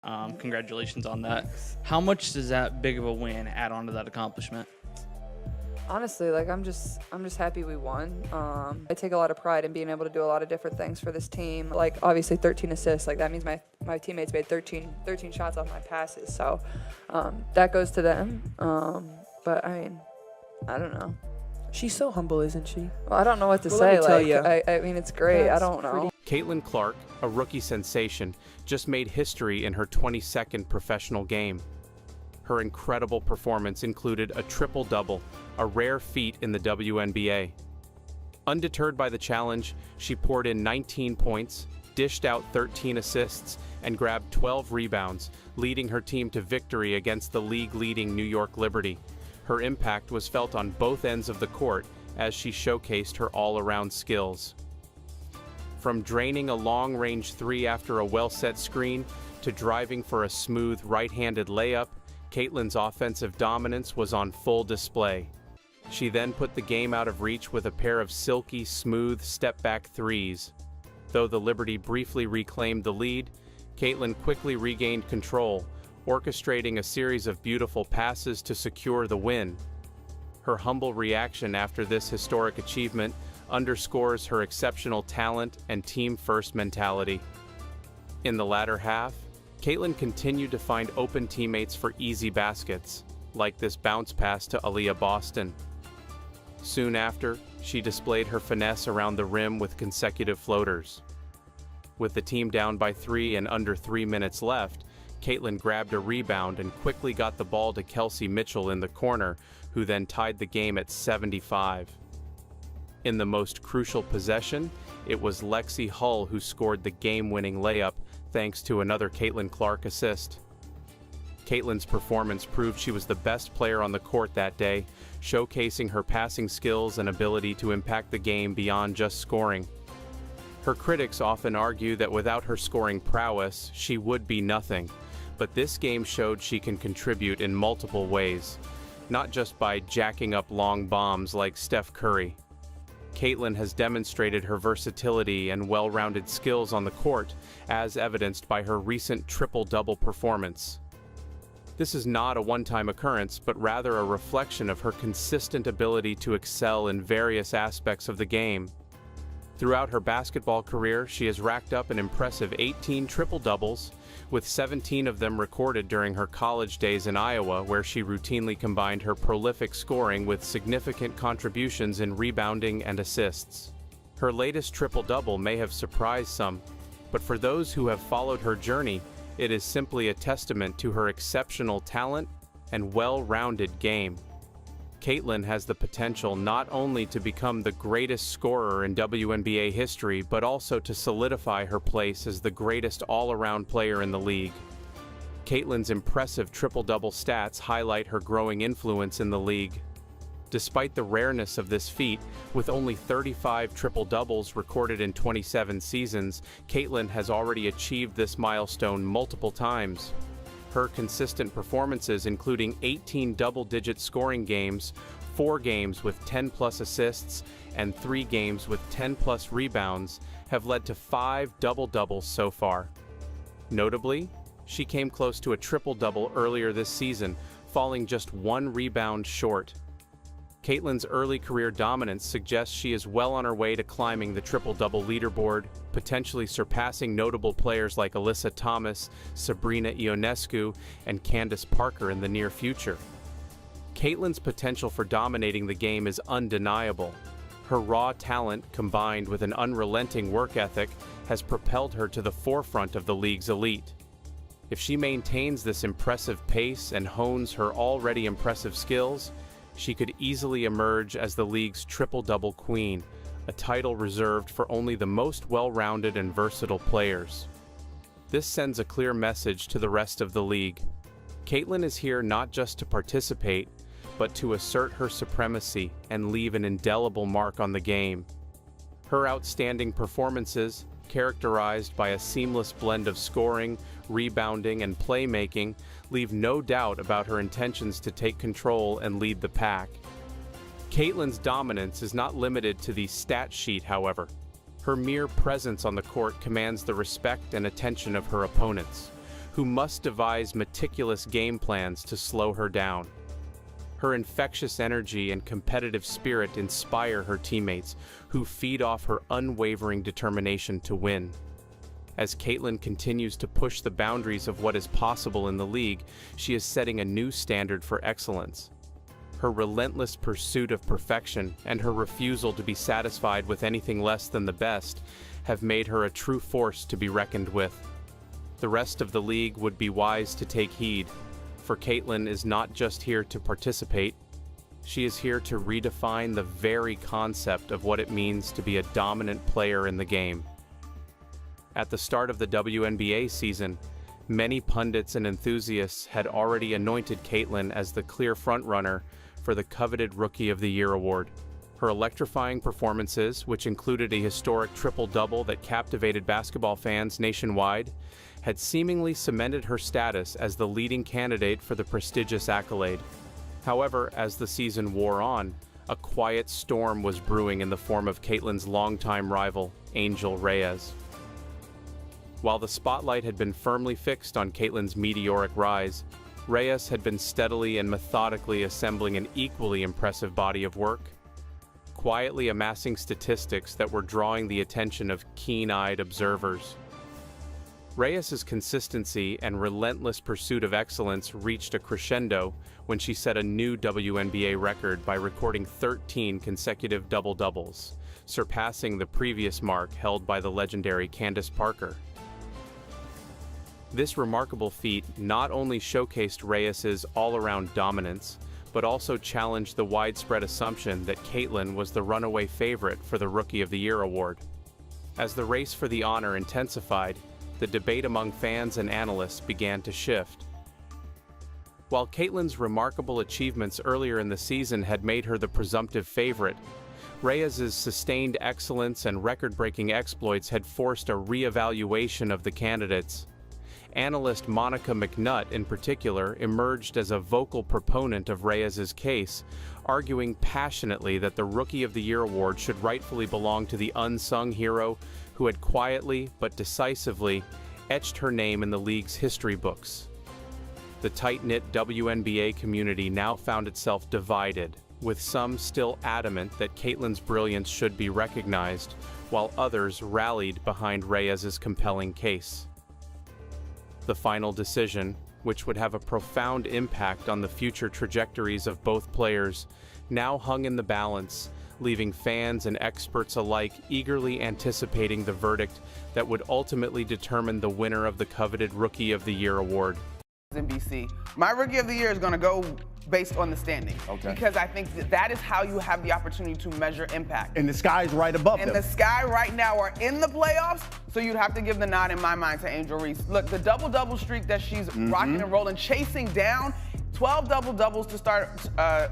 Congratulations on that. How much does that big of a win add on to that accomplishment? Honestly, like I'm just happy we won. I take a lot of pride in being able to do a lot of different things for this team. Like obviously 13 assists, like that means my teammates made 13 shots off my passes. So that goes to them. But I mean, I don't know. She's so humble, isn't she? Well, I don't know what to Well, say. let me tell Like ya. I mean, it's great. I don't know. Caitlin Clark, a rookie sensation, just made history in her 22nd professional game. Her incredible performance included a triple-double, a rare feat in the WNBA. Undeterred by the challenge, she poured in 19 points, dished out 13 assists, and grabbed 12 rebounds, leading her team to victory against the league-leading New York Liberty. Her impact was felt on both ends of the court as she showcased her all-around skills. From draining a long-range three after a well-set screen to driving for a smooth right-handed layup, Caitlin's offensive dominance was on full display. She then put the game out of reach with a pair of silky, smooth step-back threes. Though the Liberty briefly reclaimed the lead, Caitlin quickly regained control, orchestrating a series of beautiful passes to secure the win. Her humble reaction after this historic achievement underscores her exceptional talent and team-first mentality. In the latter half, Caitlin continued to find open teammates for easy baskets, like this bounce pass to Aaliyah Boston. Soon after, she displayed her finesse around the rim with consecutive floaters. With the team down by 3 and under 3 minutes left, Caitlin grabbed a rebound and quickly got the ball to Kelsey Mitchell in the corner, who then tied the game at 75. In the most crucial possession, it was Lexi Hull who scored the game-winning layup thanks to another Caitlin Clark assist. Caitlin's performance proved she was the best player on the court that day, showcasing her passing skills and ability to impact the game beyond just scoring. Her critics often argue that without her scoring prowess, she would be nothing, but this game showed she can contribute in multiple ways, not just by jacking up long bombs like Steph Curry. Caitlin has demonstrated her versatility and well-rounded skills on the court, as evidenced by her recent triple-double performance. This is not a one-time occurrence, but rather a reflection of her consistent ability to excel in various aspects of the game. Throughout her basketball career, she has racked up an impressive 18 triple-doubles, with 17 of them recorded during her college days in Iowa, where she routinely combined her prolific scoring with significant contributions in rebounding and assists. Her latest triple-double may have surprised some, but for those who have followed her journey, it is simply a testament to her exceptional talent and well-rounded game. Caitlin has the potential not only to become the greatest scorer in WNBA history, but also to solidify her place as the greatest all-around player in the league. Caitlin's impressive triple-double stats highlight her growing influence in the league. Despite the rareness of this feat, with only 35 triple-doubles recorded in 27 seasons, Caitlin has already achieved this milestone multiple times. Her consistent performances, including 18 double-digit scoring games, 4 games with 10-plus assists, and 3 games with 10-plus rebounds, have led to 5 double-doubles so far. Notably, she came close to a triple-double earlier this season, falling just 1 rebound short. Caitlin's early career dominance suggests she is well on her way to climbing the triple-double leaderboard, potentially surpassing notable players like Alyssa Thomas, Sabrina Ionescu, and Candace Parker in the near future. Caitlin's potential for dominating the game is undeniable. Her raw talent, combined with an unrelenting work ethic, has propelled her to the forefront of the league's elite. If she maintains this impressive pace and hones her already impressive skills, she could easily emerge as the league's triple-double queen, a title reserved for only the most well-rounded and versatile players. This sends a clear message to the rest of the league. Caitlin is here not just to participate, but to assert her supremacy and leave an indelible mark on the game. Her outstanding performances, characterized by a seamless blend of scoring, rebounding, and playmaking, leave no doubt about her intentions to take control and lead the pack. Caitlin's dominance is not limited to the stat sheet, however. Her mere presence on the court commands the respect and attention of her opponents, who must devise meticulous game plans to slow her down. Her infectious energy and competitive spirit inspire her teammates, who feed off her unwavering determination to win. As Caitlin continues to push the boundaries of what is possible in the league, she is setting a new standard for excellence. Her relentless pursuit of perfection and her refusal to be satisfied with anything less than the best have made her a true force to be reckoned with. The rest of the league would be wise to take heed, for Caitlin is not just here to participate, she is here to redefine the very concept of what it means to be a dominant player in the game. At the start of the WNBA season, many pundits and enthusiasts had already anointed Caitlin as the clear frontrunner for the coveted Rookie of the Year award. Her electrifying performances, which included a historic triple-double that captivated basketball fans nationwide, had seemingly cemented her status as the leading candidate for the prestigious accolade. However, as the season wore on, a quiet storm was brewing in the form of Caitlin's longtime rival, Angel Reyes. While the spotlight had been firmly fixed on Caitlin's meteoric rise, Reyes had been steadily and methodically assembling an equally impressive body of work, quietly amassing statistics that were drawing the attention of keen-eyed observers. Reyes's consistency and relentless pursuit of excellence reached a crescendo when she set a new WNBA record by recording 13 consecutive double-doubles, surpassing the previous mark held by the legendary Candace Parker. This remarkable feat not only showcased Reyes's all-around dominance, but also challenged the widespread assumption that Caitlin was the runaway favorite for the Rookie of the Year award. As the race for the honor intensified, the debate among fans and analysts began to shift. While Caitlin's remarkable achievements earlier in the season had made her the presumptive favorite, Reyes's sustained excellence and record-breaking exploits had forced a re-evaluation of the candidates. Analyst Monica McNutt, in particular, emerged as a vocal proponent of Reyes's case, arguing passionately that the Rookie of the Year award should rightfully belong to the unsung hero who had quietly but decisively etched her name in the league's history books. The tight-knit WNBA community now found itself divided, with some still adamant that Caitlin's brilliance should be recognized, while others rallied behind Reyes's compelling case. The final decision, which would have a profound impact on the future trajectories of both players, now hung in the balance, leaving fans and experts alike eagerly anticipating the verdict that would ultimately determine the winner of the coveted Rookie of the Year award. NBC. My Rookie of the Year is going to go based on the standing. Okay. Because I think that is how you have the opportunity to measure impact. And the sky's right above them. And the Sky right now are in the playoffs, so you'd have to give the nod in my mind to Angel Reese. Look, the double-double streak that she's rocking and rolling, chasing down, 12 double-doubles to start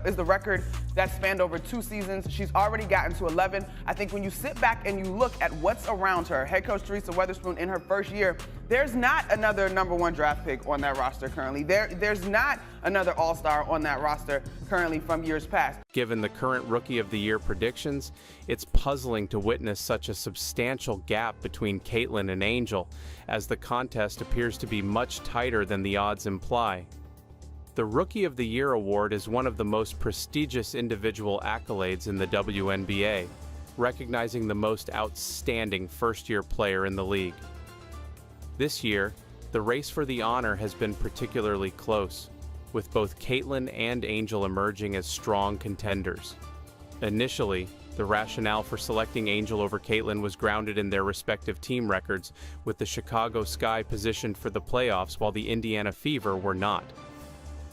is the record that spanned over 2 seasons. She's already gotten to 11. I think when you sit back and you look at what's around her, head coach Teresa Weatherspoon in her first year, there's not another #1 draft pick on that roster currently. There's not another all-star on that roster currently from years past. Given the current Rookie of the Year predictions, it's puzzling to witness such a substantial gap between Caitlin and Angel, as the contest appears to be much tighter than the odds imply. The Rookie of the Year award is one of the most prestigious individual accolades in the WNBA, recognizing the most outstanding first-year player in the league. This year, the race for the honor has been particularly close, with both Caitlin and Angel emerging as strong contenders. Initially, the rationale for selecting Angel over Caitlin was grounded in their respective team records, with the Chicago Sky positioned for the playoffs while the Indiana Fever were not.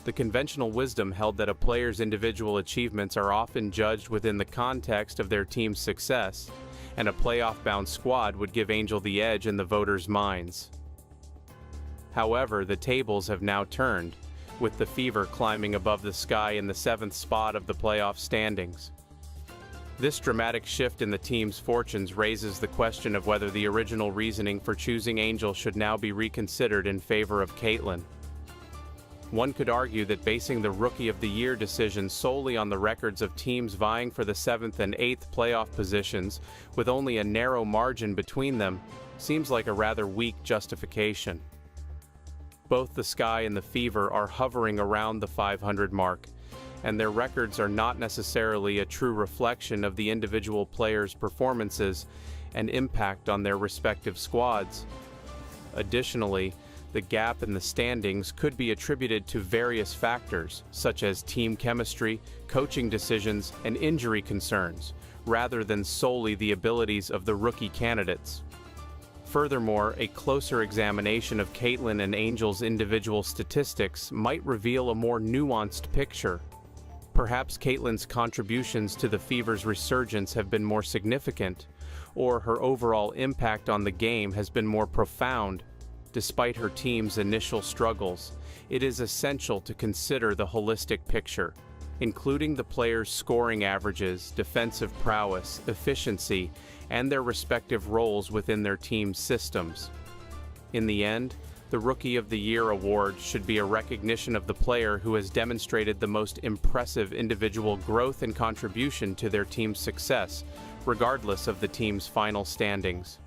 The conventional wisdom held that a player's individual achievements are often judged within the context of their team's success, and a playoff-bound squad would give Angel the edge in the voters' minds. However, the tables have now turned, with the Fever climbing above the Sky in the 7th spot of the playoff standings. This dramatic shift in the team's fortunes raises the question of whether the original reasoning for choosing Angel should now be reconsidered in favor of Caitlin. One could argue that basing the Rookie of the Year decision solely on the records of teams vying for the 7th and 8th playoff positions, with only a narrow margin between them, seems like a rather weak justification. Both the Sky and the Fever are hovering around the 500 mark, and their records are not necessarily a true reflection of the individual players' performances and impact on their respective squads. Additionally, the gap in the standings could be attributed to various factors, such as team chemistry, coaching decisions, and injury concerns, rather than solely the abilities of the rookie candidates. Furthermore, a closer examination of Caitlin and Angel's individual statistics might reveal a more nuanced picture. Perhaps Caitlin's contributions to the Fever's resurgence have been more significant, or her overall impact on the game has been more profound. Despite her team's initial struggles, it is essential to consider the holistic picture, including the players' scoring averages, defensive prowess, efficiency, and their respective roles within their team's systems. In the end, the Rookie of the Year award should be a recognition of the player who has demonstrated the most impressive individual growth and contribution to their team's success, regardless of the team's final standings.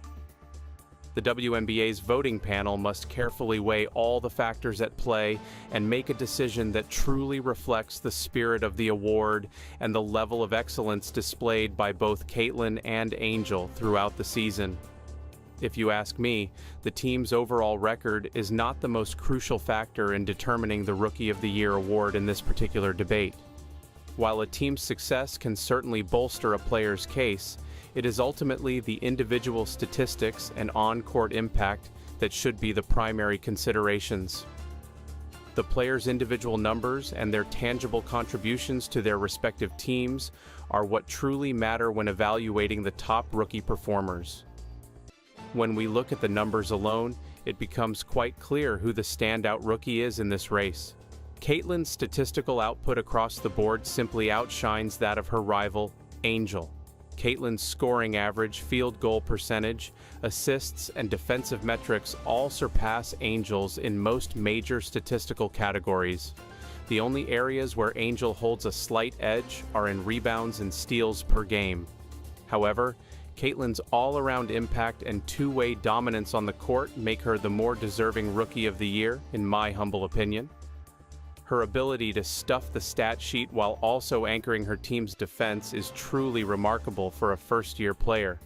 The WNBA's voting panel must carefully weigh all the factors at play and make a decision that truly reflects the spirit of the award and the level of excellence displayed by both Caitlin and Angel throughout the season. If you ask me, the team's overall record is not the most crucial factor in determining the Rookie of the Year award in this particular debate. While a team's success can certainly bolster a player's case, it is ultimately the individual statistics and on-court impact that should be the primary considerations. The players' individual numbers and their tangible contributions to their respective teams are what truly matter when evaluating the top rookie performers. When we look at the numbers alone, it becomes quite clear who the standout rookie is in this race. Caitlin's statistical output across the board simply outshines that of her rival, Angel. Caitlin's scoring average, field goal percentage, assists, and defensive metrics all surpass Angel's in most major statistical categories. The only areas where Angel holds a slight edge are in rebounds and steals per game. However, Caitlin's all-around impact and two-way dominance on the court make her the more deserving Rookie of the Year, in my humble opinion. Her ability to stuff the stat sheet while also anchoring her team's defense is truly remarkable for a first-year player.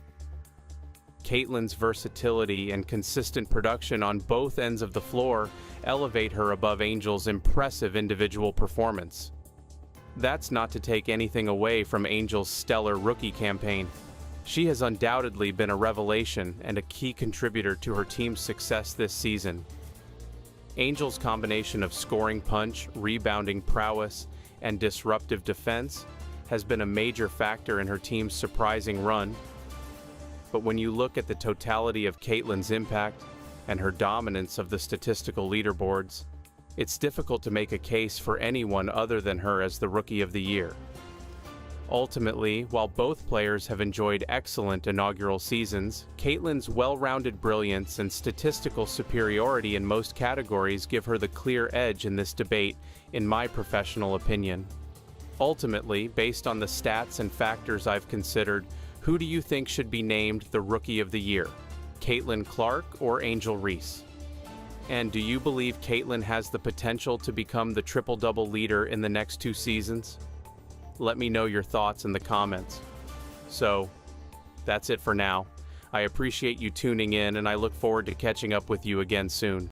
Caitlin's versatility and consistent production on both ends of the floor elevate her above Angel's impressive individual performance. That's not to take anything away from Angel's stellar rookie campaign. She has undoubtedly been a revelation and a key contributor to her team's success this season. Angel's combination of scoring punch, rebounding prowess, and disruptive defense has been a major factor in her team's surprising run. But when you look at the totality of Caitlin's impact and her dominance of the statistical leaderboards, it's difficult to make a case for anyone other than her as the Rookie of the Year. Ultimately, while both players have enjoyed excellent inaugural seasons, Caitlin's well-rounded brilliance and statistical superiority in most categories give her the clear edge in this debate, in my professional opinion. Ultimately, based on the stats and factors I've considered, who do you think should be named the Rookie of the Year? Caitlin Clark or Angel Reese? And do you believe Caitlin has the potential to become the triple-double leader in the next 2 seasons? Let me know your thoughts in the comments. So, that's it for now. I appreciate you tuning in, and I look forward to catching up with you again soon.